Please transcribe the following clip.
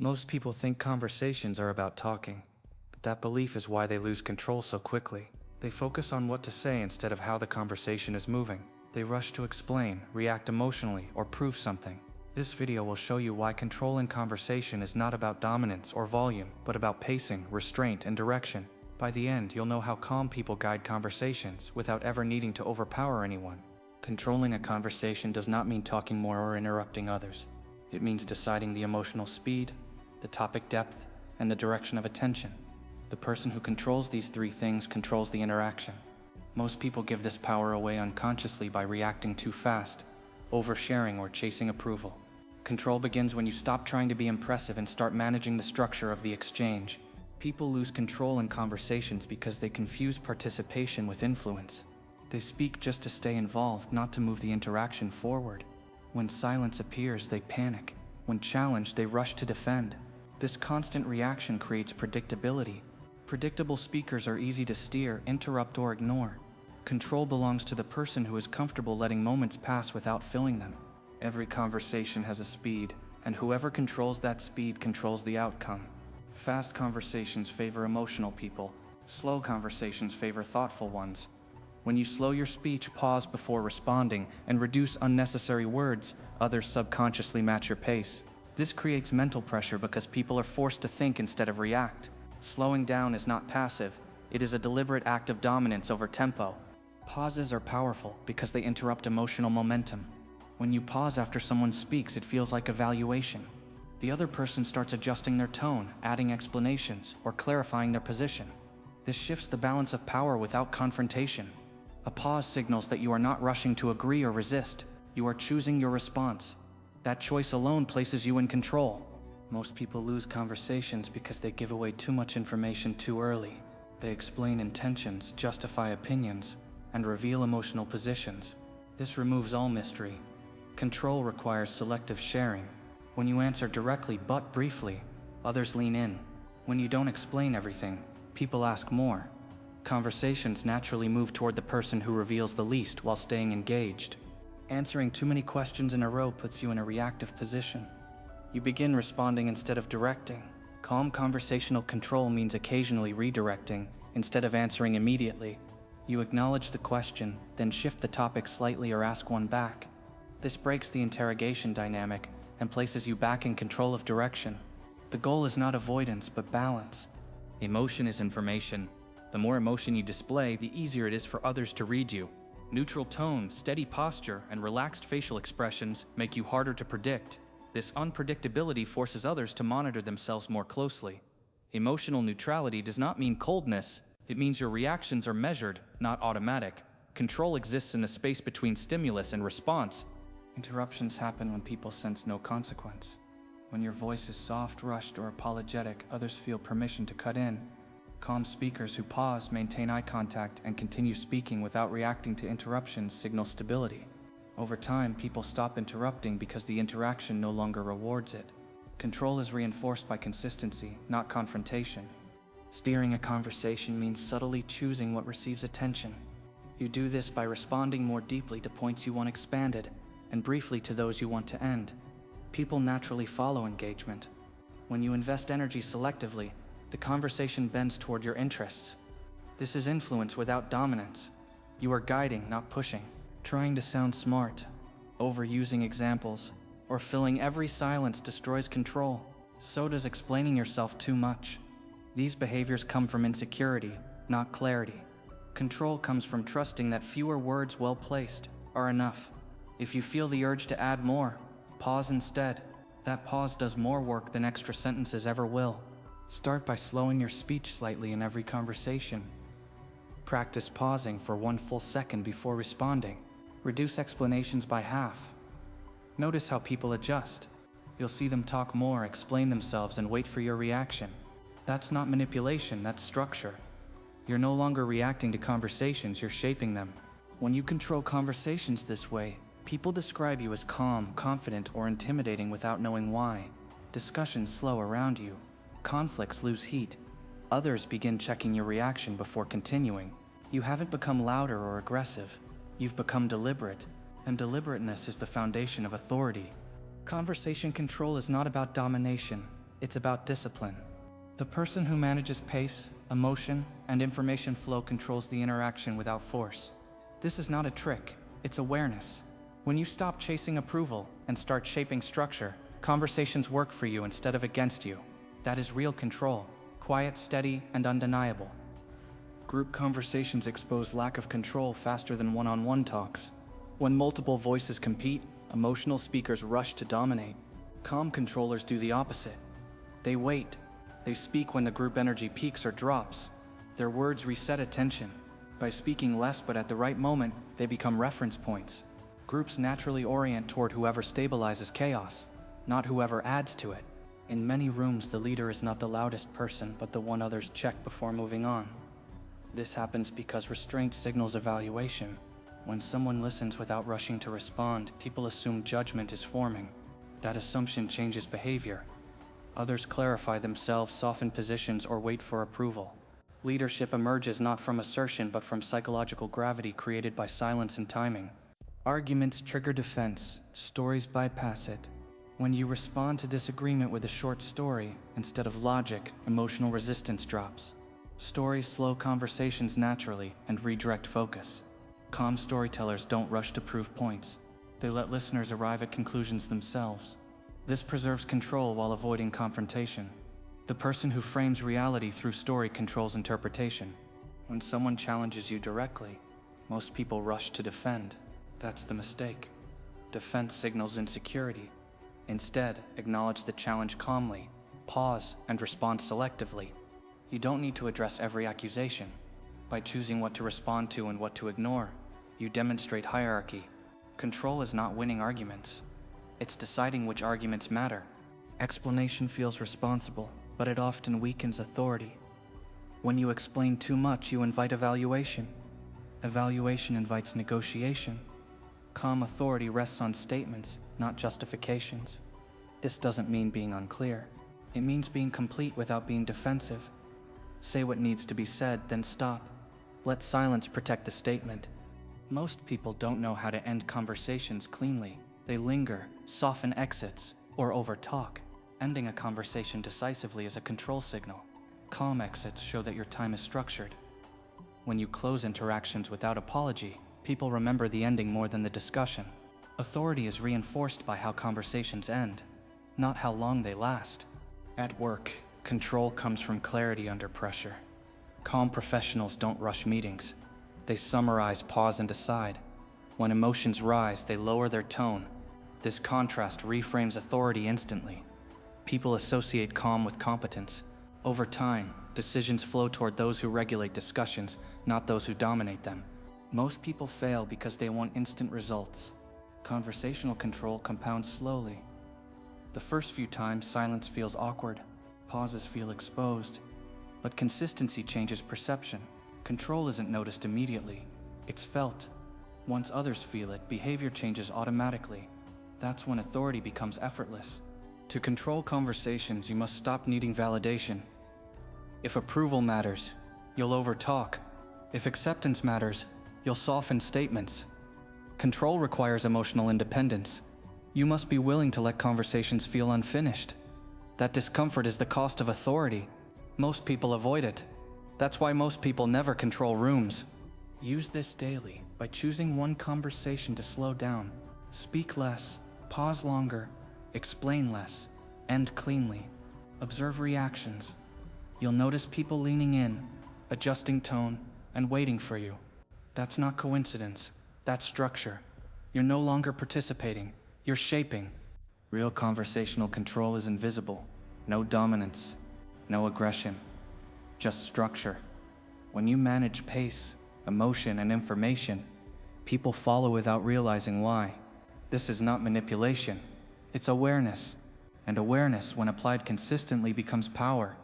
Most people think conversations are about talking, but that belief is why they lose control so quickly. They focus on what to say instead of how the conversation is moving. They rush to explain, react emotionally, or prove something. This video will show you why control in conversation is not about dominance or volume, but about pacing, restraint, and direction. By the end, you'll know how calm people guide conversations without ever needing to overpower anyone. Controlling a conversation does not mean talking more or interrupting others. It means deciding the emotional speed, the topic depth, and the direction of attention. The person who controls these three things controls the interaction. Most people give this power away unconsciously by reacting too fast, oversharing, or chasing approval. Control begins when you stop trying to be impressive and start managing the structure of the exchange. People lose control in conversations because they confuse participation with influence. They speak just to stay involved, not to move the interaction forward. When silence appears, they panic. When challenged, they rush to defend. This constant reaction creates predictability. Predictable speakers are easy to steer, interrupt, or ignore. Control belongs to the person who is comfortable letting moments pass without filling them. Every conversation has a speed, and whoever controls that speed controls the outcome. Fast conversations favor emotional people. Slow conversations favor thoughtful ones. When you slow your speech, pause before responding, and reduce unnecessary words, others subconsciously match your pace. This creates mental pressure because people are forced to think instead of react. Slowing down is not passive. It is a deliberate act of dominance over tempo. Pauses are powerful because they interrupt emotional momentum. When you pause after someone speaks, it feels like evaluation. The other person starts adjusting their tone, adding explanations, or clarifying their position. This shifts the balance of power without confrontation. A pause signals that you are not rushing to agree or resist. You are choosing your response. That choice alone places you in control. Most people lose conversations because they give away too much information too early. They explain intentions, justify opinions, and reveal emotional positions. This removes all mystery. Control requires selective sharing. When you answer directly but briefly, others lean in. When you don't explain everything, people ask more. Conversations naturally move toward the person who reveals the least while staying engaged. Answering too many questions in a row puts you in a reactive position. You begin responding instead of directing. Calm conversational control means occasionally redirecting instead of answering immediately. You acknowledge the question, then shift the topic slightly or ask one back. This breaks the interrogation dynamic and places you back in control of direction. The goal is not avoidance, but balance. Emotion is information. The more emotion you display, the easier it is for others to read you. Neutral tone, steady posture, and relaxed facial expressions make you harder to predict. This unpredictability forces others to monitor themselves more closely. Emotional neutrality does not mean coldness. It means your reactions are measured, not automatic. Control exists in the space between stimulus and response. Interruptions happen when people sense no consequence. When your voice is soft, rushed, or apologetic, others feel permission to cut in. Calm speakers who pause, maintain eye contact, and continue speaking without reacting to interruptions signal stability. Over time, people stop interrupting because the interaction no longer rewards it. Control is reinforced by consistency, not confrontation. Steering a conversation means subtly choosing what receives attention. You do this by responding more deeply to points you want expanded, and briefly to those you want to end. People naturally follow engagement. When you invest energy selectively, the conversation bends toward your interests. This is influence without dominance. You are guiding, not pushing. Trying to sound smart, overusing examples, or filling every silence destroys control. So does explaining yourself too much. These behaviors come from insecurity, not clarity. Control comes from trusting that fewer words well placed are enough. If you feel the urge to add more, pause instead. That pause does more work than extra sentences ever will. Start by slowing your speech slightly in every conversation. Practice pausing for 1 full second before responding. Reduce explanations by half. Notice how people adjust. You'll see them talk more, explain themselves, and wait for your reaction. That's not manipulation, that's structure. You're no longer reacting to conversations, you're shaping them. When you control conversations this way, people describe you as calm, confident, or intimidating without knowing why. Discussions slow around you. Conflicts lose heat. Others begin checking your reaction before continuing. You haven't become louder or aggressive. You've become deliberate, and deliberateness is the foundation of authority. Conversation control is not about domination. It's about discipline. The person who manages pace, emotion, and information flow controls the interaction without force. This is not a trick, it's awareness. When you stop chasing approval and start shaping structure, conversations work for you instead of against you. That is real control, quiet, steady, and undeniable. Group conversations expose lack of control faster than one-on-one talks. When multiple voices compete, emotional speakers rush to dominate. Calm controllers do the opposite. They wait. They speak when the group energy peaks or drops. Their words reset attention. By speaking less but at the right moment, they become reference points. Groups naturally orient toward whoever stabilizes chaos, not whoever adds to it. In many rooms, the leader is not the loudest person, but the one others check before moving on. This happens because restraint signals evaluation. When someone listens without rushing to respond, people assume judgment is forming. That assumption changes behavior. Others clarify themselves, soften positions, or wait for approval. Leadership emerges not from assertion but from psychological gravity created by silence and timing. Arguments trigger defense, stories bypass it. When you respond to disagreement with a short story instead of logic, emotional resistance drops. Stories slow conversations naturally and redirect focus. Calm storytellers don't rush to prove points. They let listeners arrive at conclusions themselves. This preserves control while avoiding confrontation. The person who frames reality through story controls interpretation. When someone challenges you directly, most people rush to defend. That's the mistake. Defense signals insecurity. Instead, acknowledge the challenge calmly, pause, and respond selectively. You don't need to address every accusation. By choosing what to respond to and what to ignore, you demonstrate hierarchy. Control is not winning arguments. It's deciding which arguments matter. Explanation feels responsible, but it often weakens authority. When you explain too much, you invite evaluation. Evaluation invites negotiation. Calm authority rests on statements, not justifications. This doesn't mean being unclear. It means being complete without being defensive. Say what needs to be said, then stop. Let silence protect the statement. Most people don't know how to end conversations cleanly. They linger, soften exits, or overtalk. Ending a conversation decisively is a control signal. Calm exits show that your time is structured. When you close interactions without apology, people remember the ending more than the discussion. Authority is reinforced by how conversations end, not how long they last. At work, control comes from clarity under pressure. Calm professionals don't rush meetings. They summarize, pause, and decide. When emotions rise, they lower their tone. This contrast reframes authority instantly. People associate calm with competence. Over time, decisions flow toward those who regulate discussions, not those who dominate them. Most people fail because they want instant results. Conversational control compounds slowly. The first few times, silence feels awkward. Pauses feel exposed. But consistency changes perception. Control isn't noticed immediately. It's felt. Once others feel it, behavior changes automatically. That's when authority becomes effortless. To control conversations, you must stop needing validation. If approval matters, you'll overtalk. If acceptance matters, you'll soften statements. Control requires emotional independence. You must be willing to let conversations feel unfinished. That discomfort is the cost of authority. Most people avoid it. That's why most people never control rooms. Use this daily by choosing one conversation to slow down. Speak less, pause longer, explain less, end cleanly. Observe reactions. You'll notice people leaning in, adjusting tone, and waiting for you. That's not coincidence. That's structure. You're no longer participating. You're shaping. Real conversational control is invisible. No dominance, no aggression, just structure. When you manage pace, emotion, and information, people follow without realizing why. This is not manipulation. It's awareness. And awareness, when applied consistently, becomes power.